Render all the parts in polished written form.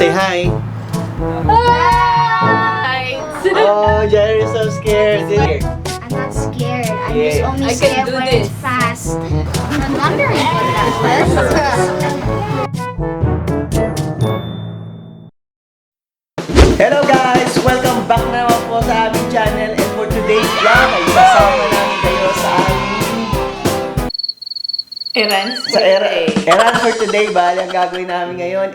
Say hi. Hi. Oh, Jerry's so scared. I'm not scared. I'm Yeah. just only I can scared do when this. it's fast. I'm wondering what that was. Hello guys! Welcome back na naman po sa aming channel. And for today's vlog ay sasama namin kayo sa aming Errands for today. Bali, ang gagawin namin ngayon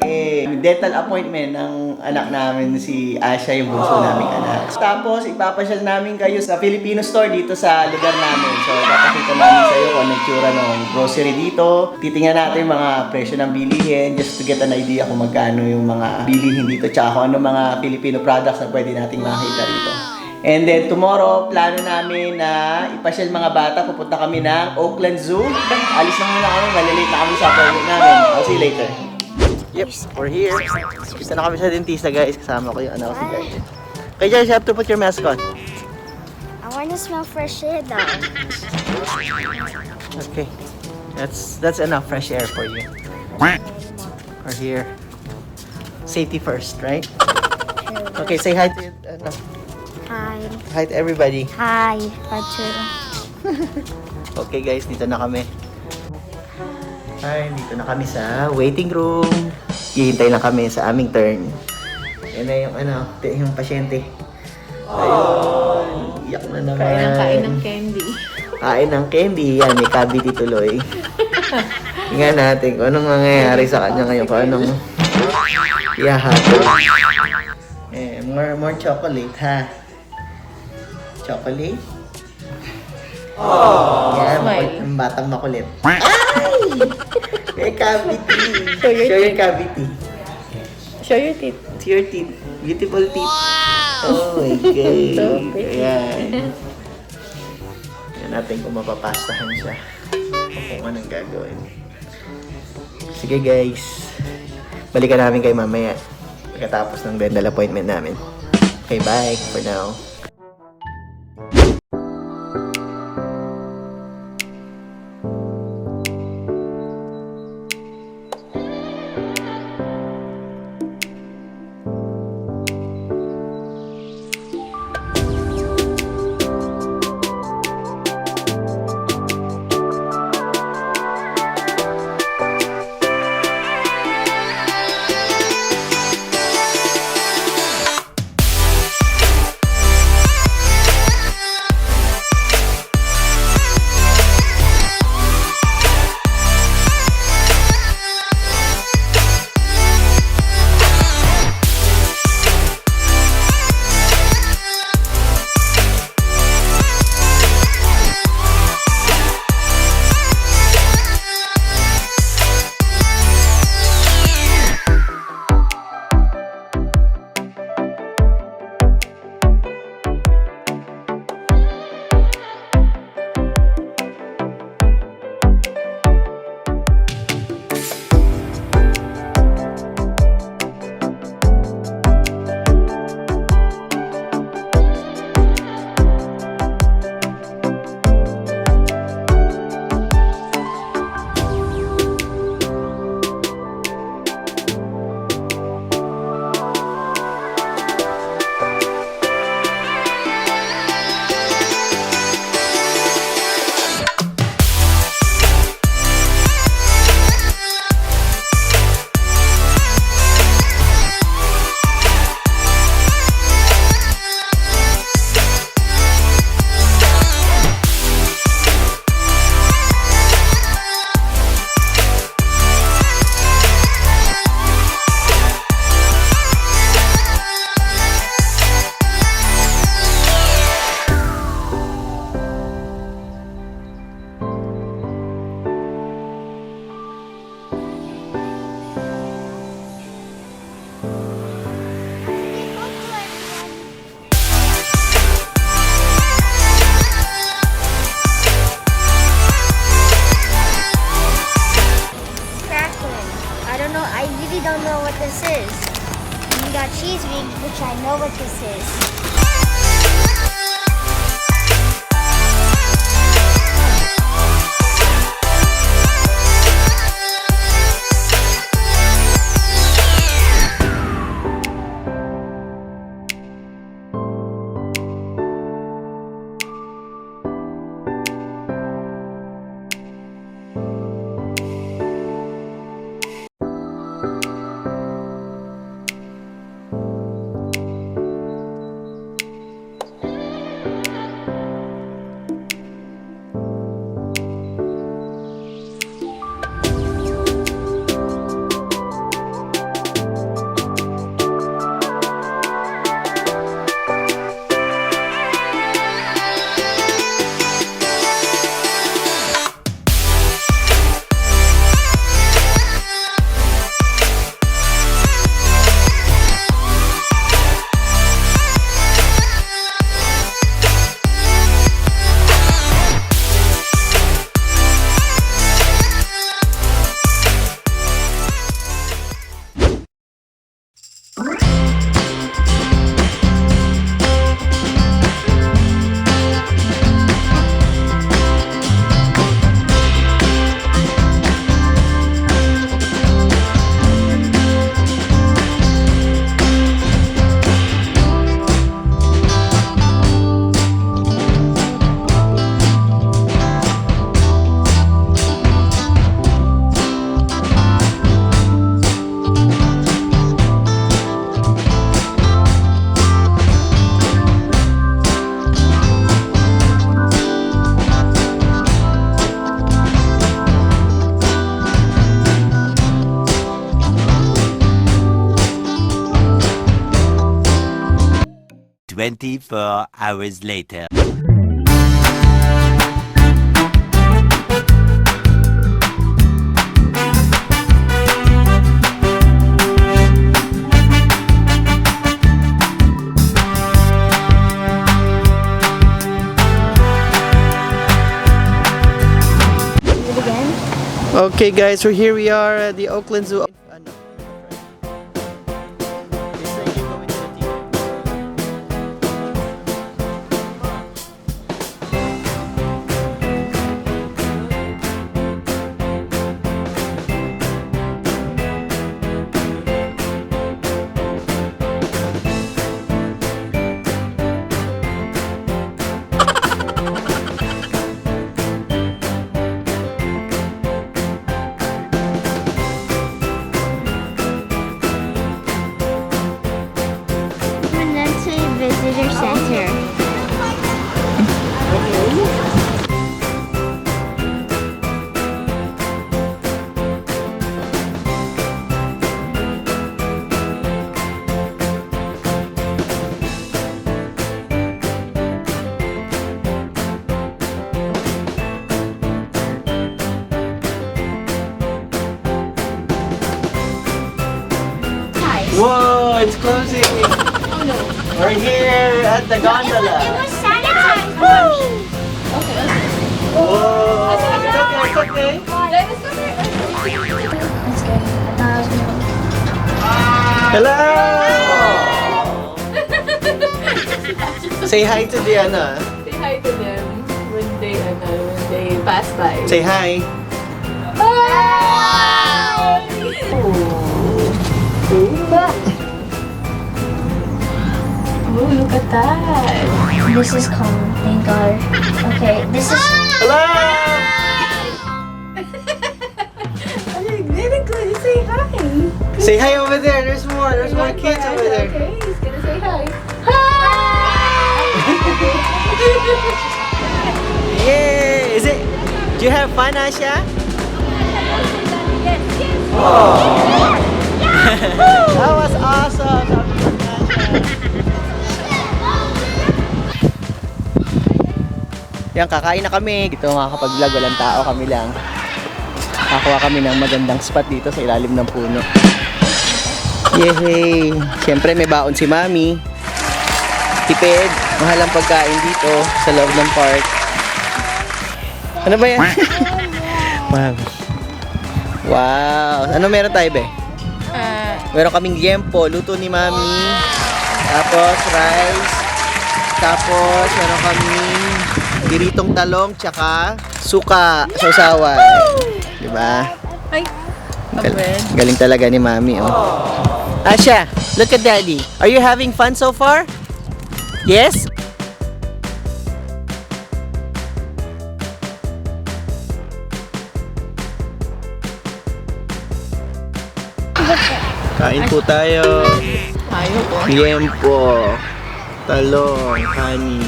dental appointment ng anak namin si Asha, yung bunso naming anak. Tapos ipapasyal namin kayo sa Filipino store dito sa lugar namin. So papakita namin sa iyo kung anong tsura ng grocery dito. Titingnan natin yung mga presyo ng bilihin just to get an idea kung magkano yung mga bilihin dito tsaka kung ano mga Filipino products na pwede nating makita rito. And then tomorrow, plano namin na ipasyal mga bata. Pupunta kami ng Oakland Zoo. Alis na muna kami. Malilate na kami sa appointment namin. I'll see you later. Yep, we're here. Gusto na kami sa dentista, guys. Kasama ko yung anak ko si Guy. Okay, Josh, you have to put your mask on. I want to smell fresh air though. Okay. That's enough fresh air for you. We're here. Safety first, right? Okay, say hi to Hi. hi to everybody. Hi. Pacho. Okay guys, dito na kami. Ay, dito na kami sa waiting room. Hihintay lang kami sa aming turn. Yan na yung yung pasyente. Ayun, iyak na naman. Kain ng candy. Kain ng candy. Yan, may cavity tuloy. Tingnan natin kung anong mangyayari sa kanya ngayon. Kung anong iyahatid. More chocolate, ha? Chocolate? Yan, Smile. ang batang makulit. Ay! May cavity. Show your Show your teeth. cavity. Show your teeth. See your teeth. Beautiful teeth. Oh my God. So pretty. Ayan. Yan natin kung mapapastahan siya. O kung anong gagawin. Sige guys. Balikan namin kayo mamaya. Pagkatapos ng dental appointment namin. Okay, bye for now. don't know what this is. And we got cheese wings, which I know what this is. 24 hours later. Do it again. Okay guys, so here we are at the Oakland Zoo. Permanente Visitor Center. Whoa, it's closing. We're here at the gondola. It was sanitized. Woo! Whoa, it's okay, it's okay. That's good. I thought I was gonna. Hello! Say hi to the ano. Say hi to them when they pass by. Say hi. Oh, look at that. This is calm, thank God. Okay, this is. Hello! Very good. Say hi. Say hi over there. There's more. There's more kids over there. Okay, he's gonna say hi. Yay! Is it? Do you have fun, Asha? That was awesome. Yan, kakain na kami. Dito makakapag-vlog, walang tao, kami lang. Nakakuha kami ng magandang spot dito sa ilalim ng puno. Yehey! Siyempre may baon si Mami. Tipid, mahal ang pagkain dito sa loob ng park. Ano ba yan? Wow. Wow! Ano meron tayo, be? Meron kaming liempo, luto ni Mami. Tapos rice. Tapos meron kaming diritong talong tsaka suka sa usawan. Diba? Ay, Galing talaga ni Mami, oh. Asha, look at Daddy. Are you having fun so far? Yes? Kain po tayo. tayo po. Liempo, talong, honey.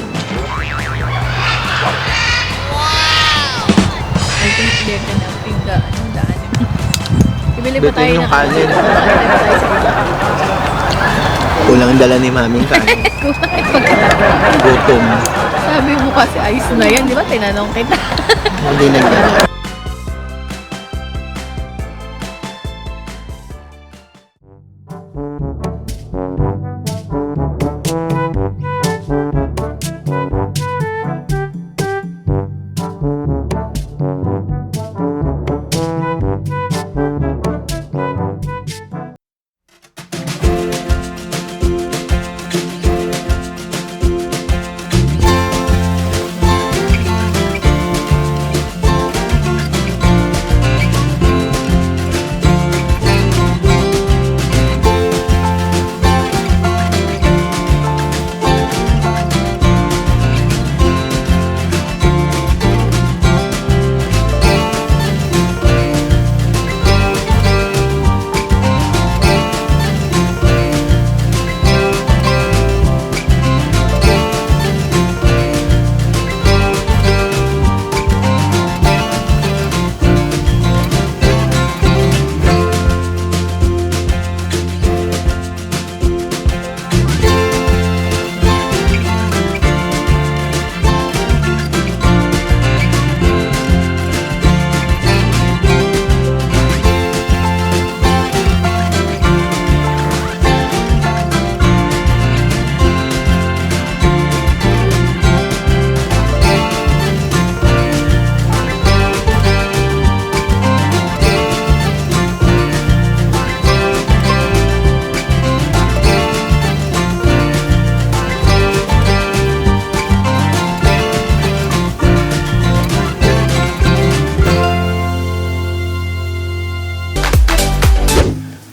I think they're gonna pick the, daanin. Bibili pa Bitin tayo yung ng kanin. Kulang ang dala ni Mami yung kanin. Gutom. Sabi mo kasi ayos na yan, di ba? Tinanong kita. Hindi nagdala.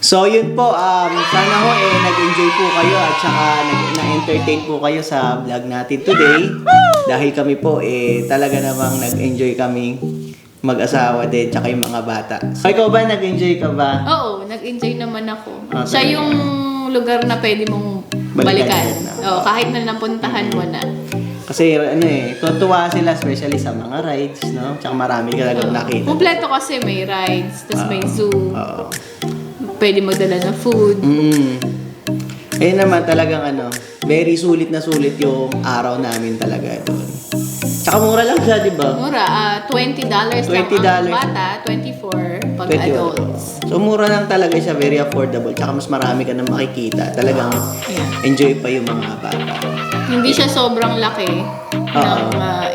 So yun po, sana ho nag-enjoy po kayo at saka na-entertain po kayo sa vlog natin today. Dahil kami po talaga namang nag-enjoy kami mag-asawa din tsaka yung mga bata. So ikaw ba, nag-enjoy ka ba? Oo, nag-enjoy naman ako. Ah, Siya talaga. yung lugar na pwede mong Balikan balikan. na. Oo, kahit na napuntahan mo na. Kasi tutuwa sila especially sa mga rides, no? Tsaka marami ka talagang nakita. Kompleto kasi may rides, tapos may zoo. Oo. Pwede magdala na food. Ayun naman talagang very sulit na sulit yung araw namin talaga doon. Tsaka mura lang siya, di ba? Mura, $20 lang $20. ang bata, 24 pag 20 adults. So mura lang talaga siya, very affordable. Tsaka mas marami ka na makikita. Talagang Yeah. enjoy pa yung mga bata. Hindi siya sobrang laki ng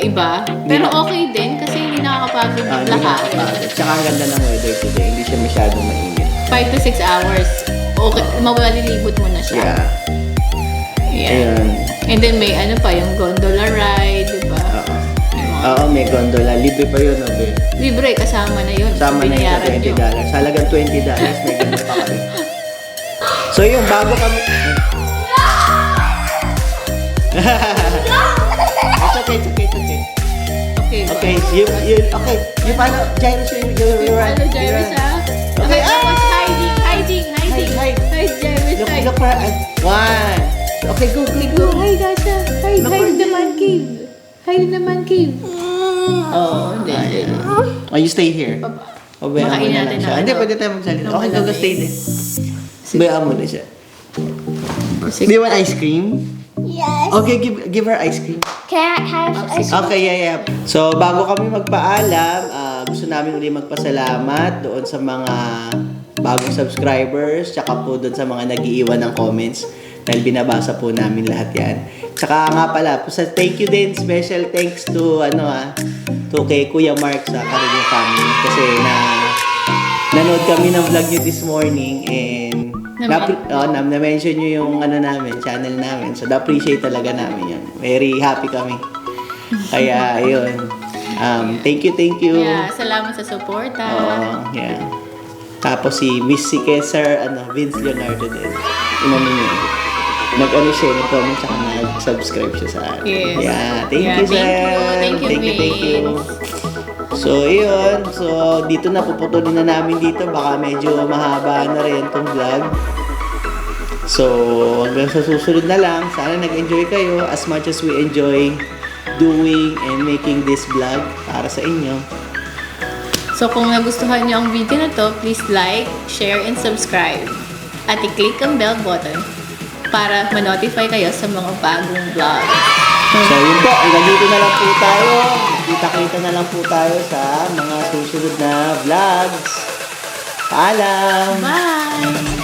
iba. Pero okay din kasi hindi nakakapagod yung Hindi lahat. nakakapagod. Tsaka ang ganda ng weather today. Hindi siya masyadong mainit. 5 to 6 hours. Okay, mawalilibot mo na siya. Yeah. Yeah. Ayun. And then may yung gondola ride, di ba? Oo, may gondola. Libre pa yun, Obe. Libre, kasama na yun. Sama na yung Binayaran nyo. $20. Halagang $20, may ganun pa kami. So yun, bago kami... It's okay, it's okay, it's okay. Okay. Okay, you follow Jairus, you run. Ano, Jairus, ha? Okay, tapos hiding. Hide. Jairus, hide. Look for one. Okay, go. Go, hide, Asha. Hide Look the for- man cave. Hide the man cave. Oo, hindi. Oh, you stay here. Bayaan mo Makain na natin lang siya. ng Hindi, ano. pwede tayo magsalita. Ng Okay, go, malamig. stay there. Bayaan mo na siya. Sige. Do you want ice cream? Yes. Okay, give her ice cream. Can I have ice cream? Okay, yeah. So, bago kami magpaalam, gusto namin uli magpasalamat doon sa mga bagong subscribers, tsaka po doon sa mga nag-iiwan ng comments dahil binabasa po namin lahat yan. Tsaka nga pala, thank you din, special thanks to to kay Kuya Mark sa Carino Family kasi nanood kami ng vlog nyo this morning and na-mention nyo yung namin, channel namin. So, na-appreciate talaga namin yan. Very happy kami. Kaya, ayun. Thank you. Yeah, salamat sa suporta. Oo, yeah. Tapos si Miss si Sir, Vince Leonardo din. Niya. Nag-comment tsaka nag-subscribe siya sa akin. Yes. Yeah, thank Yeah, you, sir. thank you, Thank you. So, yun. So, dito na, puputulin na namin dito. Baka medyo mahaba na rin itong vlog. So, hanggang sa susunod na lang. Sana nag-enjoy kayo as much as we enjoy doing and making this vlog para sa inyo. So kung nagustuhan niyo ang video na to, please like, share, and subscribe. At i-click ang bell button para ma-notify kayo sa mga bagong vlog. So, yun po. Hanggang dito na lang po tayo. Kita-kita na lang po tayo sa mga susunod na vlogs. Paalam! Bye!